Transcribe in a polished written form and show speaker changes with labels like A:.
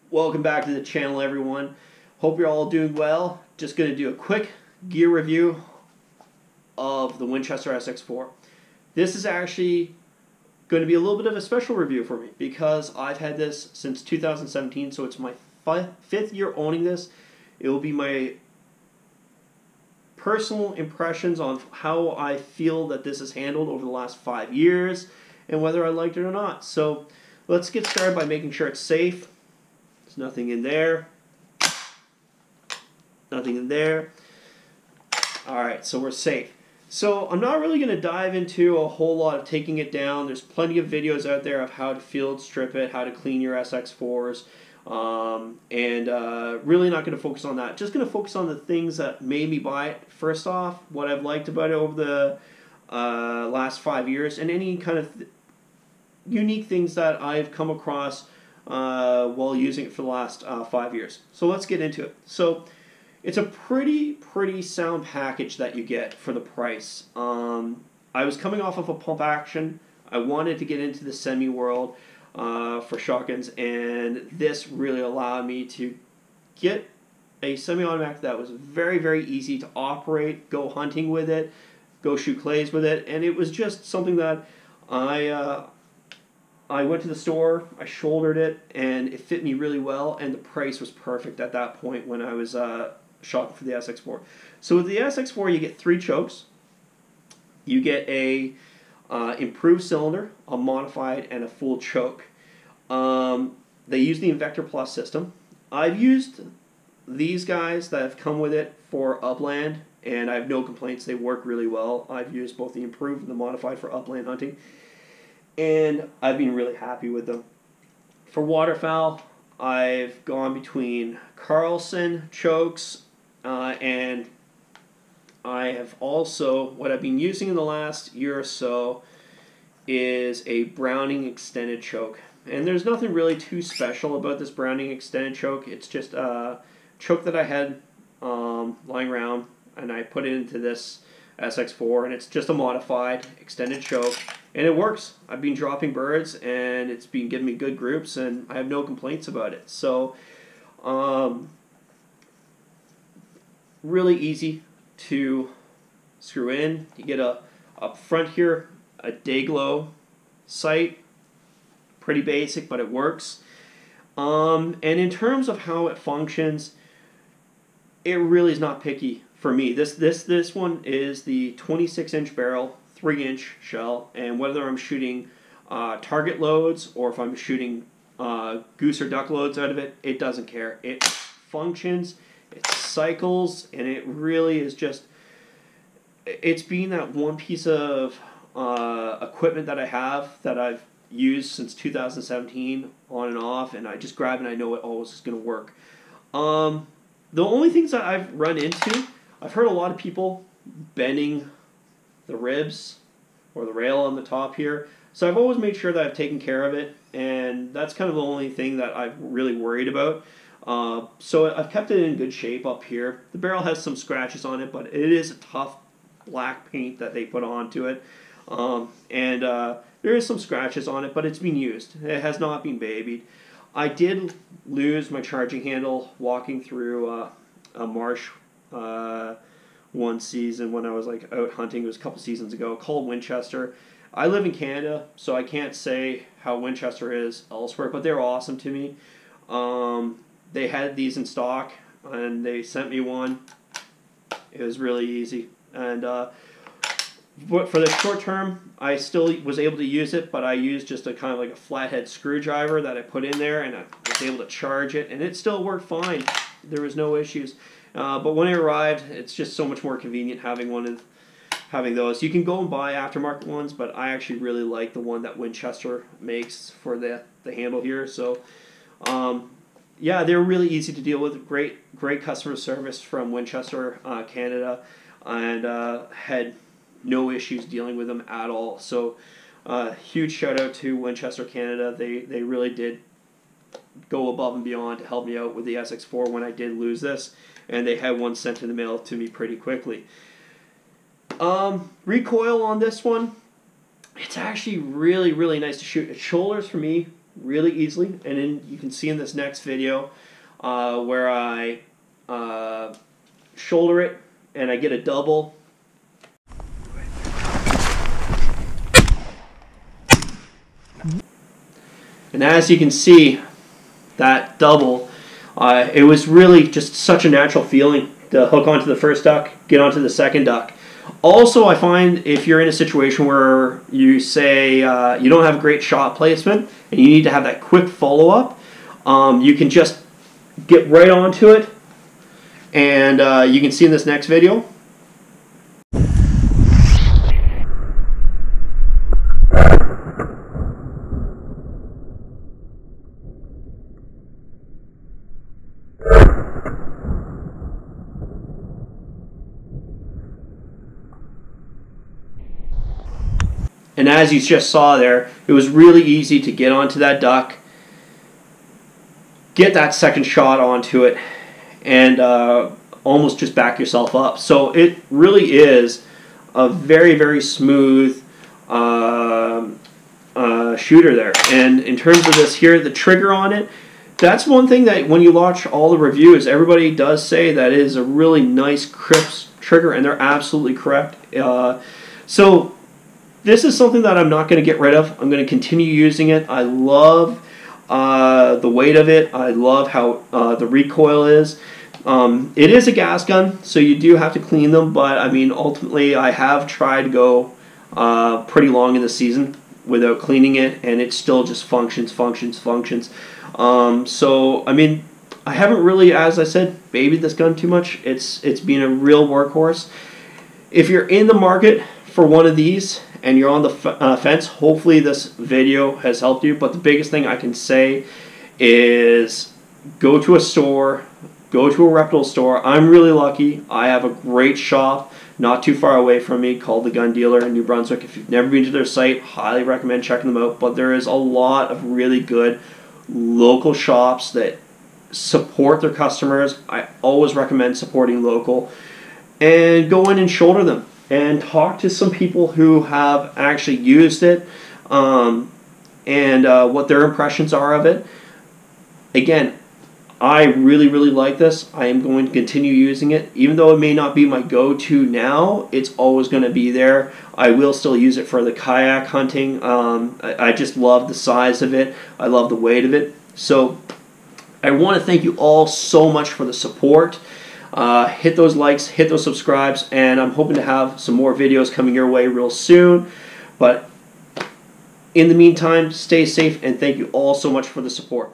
A: Welcome back to the channel, everyone. Hope you're all doing well. Just going to do a quick gear review of the Winchester SX4. This is actually going to be a little bit of a special review for me because I've had this since 2017, so it's my fifth year owning this. It will be my personal impressions on how I feel that this is handled over the last 5 years and whether I liked it or not. So let's get started by making sure it's safe. There's nothing in there. Nothing in there. Alright, so we're safe. So I'm not really going to dive into a whole lot of taking it down. There's plenty of videos out there of how to field strip it, how to clean your SX4s. Really not going to focus on that. Just going to focus on the things that made me buy it. First off, what I've liked about it over the last 5 years, and any kind of unique things that I've come across while using it for the last 5 years. So let's get into it. So it's a pretty sound package that you get for the price. I was coming off of a pump action. I wanted to get into the semi world for shotguns, and this really allowed me to get a semi-automatic that was very easy to operate, go hunting with it, go shoot clays with it, and it was just something that I went to the store, I shouldered it, and it fit me really well, and the price was perfect at that point when I was shopping for the SX4. So with the SX4, you get 3 chokes. You get a improved cylinder, a modified, and a full choke. They use the Invector Plus system. I've used these guys that have come with it for upland, and I have no complaints. They work really well. I've used both the improved and the modified for upland hunting, and I've been really happy with them. For waterfowl, I've gone between Carlson chokes and I have also, what I've been using in the last year or so is a Browning extended choke. And there's nothing really too special about this Browning extended choke. It's just a choke that I had lying around, and I put it into this SX4, and it's just a modified extended choke, and it works. I've been dropping birds, and it's been giving me good groups, and I have no complaints about it. So really easy to screw in. You get up front here a day glow sight, pretty basic, but it works. And in terms of how it functions, it really is not picky for me. This one is the 26-inch barrel, 3-inch shell, and whether I'm shooting target loads or if I'm shooting goose or duck loads out of it, it doesn't care. It functions, it cycles, and it really is just, it's been that one piece of equipment that I have that I've used since 2017 on and off, and I just grab it and I know it always is going to work. The only things that I've run into, I've heard a lot of people bending the ribs or the rail on the top here, so I've always made sure that I've taken care of it, and that's kind of the only thing that I've really worried about. So I've kept it in good shape up here. The barrel has some scratches on it, but it is a tough black paint that they put onto it. There is some scratches on it, but it's been used. It has not been babied. I did lose my charging handle walking through a marsh one season when I was like out hunting. It was a couple seasons ago, called Winchester. I live in Canada, so I can't say how Winchester is elsewhere, but they're awesome to me. They had these in stock, and they sent me one. It was really easy. And but for the short term, I still was able to use it, but I used just a kind of like a flathead screwdriver that I put in there, and I was able to charge it, and it still worked fine. There was no issues. But when it arrived, it's just so much more convenient having those. You can go and buy aftermarket ones, but I actually really like the one that Winchester makes for the handle here. So yeah, they're really easy to deal with. Great customer service from Winchester, Canada, and had no issues dealing with them at all. So huge shout out to Winchester, Canada. They really did go above and beyond to help me out with the SX4 when I did lose this, and they had one sent in the mail to me pretty quickly. Recoil on this one, it's actually really nice to shoot. It shoulders for me really easily. And then you can see in this next video where I shoulder it and I get a double. And as you can see, that double, it was really just such a natural feeling to hook onto the first duck, get onto the second duck. Also, I find if you're in a situation where you say you don't have great shot placement and you need to have that quick follow-up, you can just get right onto it, and you can see in this next video. And as you just saw there, it was really easy to get onto that duck, get that second shot onto it, and almost just back yourself up. So it really is a very, very smooth shooter there. And in terms of this here, the trigger on it, that's one thing that when you watch all the reviews, everybody does say that it is a really nice, crisp trigger, and they're absolutely correct. So this is something that I'm not going to get rid of. I'm going to continue using it. I love the weight of it. I love how the recoil is. It is a gas gun, so you do have to clean them, but I mean, ultimately, I have tried to go pretty long in the season without cleaning it, and it still just functions. So, I mean, I haven't really, as I said, babied this gun too much. It's been a real workhorse. If you're in the market for one of these and you're on the fence, hopefully this video has helped you. But the biggest thing I can say is go to a store, go to a reputable store. I'm really lucky. I have a great shop not too far away from me called The Gun Dealer in New Brunswick. If you've never been to their site, highly recommend checking them out. But there is a lot of really good local shops that support their customers. I always recommend supporting local. And go in and shoulder them and talk to some people who have actually used it and what their impressions are of it. Again, I really, really like this. I am going to continue using it. Even though it may not be my go-to now, it's always going to be there. I will still use it for the kayak hunting. I just love the size of it. I love the weight of it. So I want to thank you all so much for the support. Hit those likes, hit those subscribes, and I'm hoping to have some more videos coming your way real soon. But in the meantime, stay safe, and thank you all so much for the support.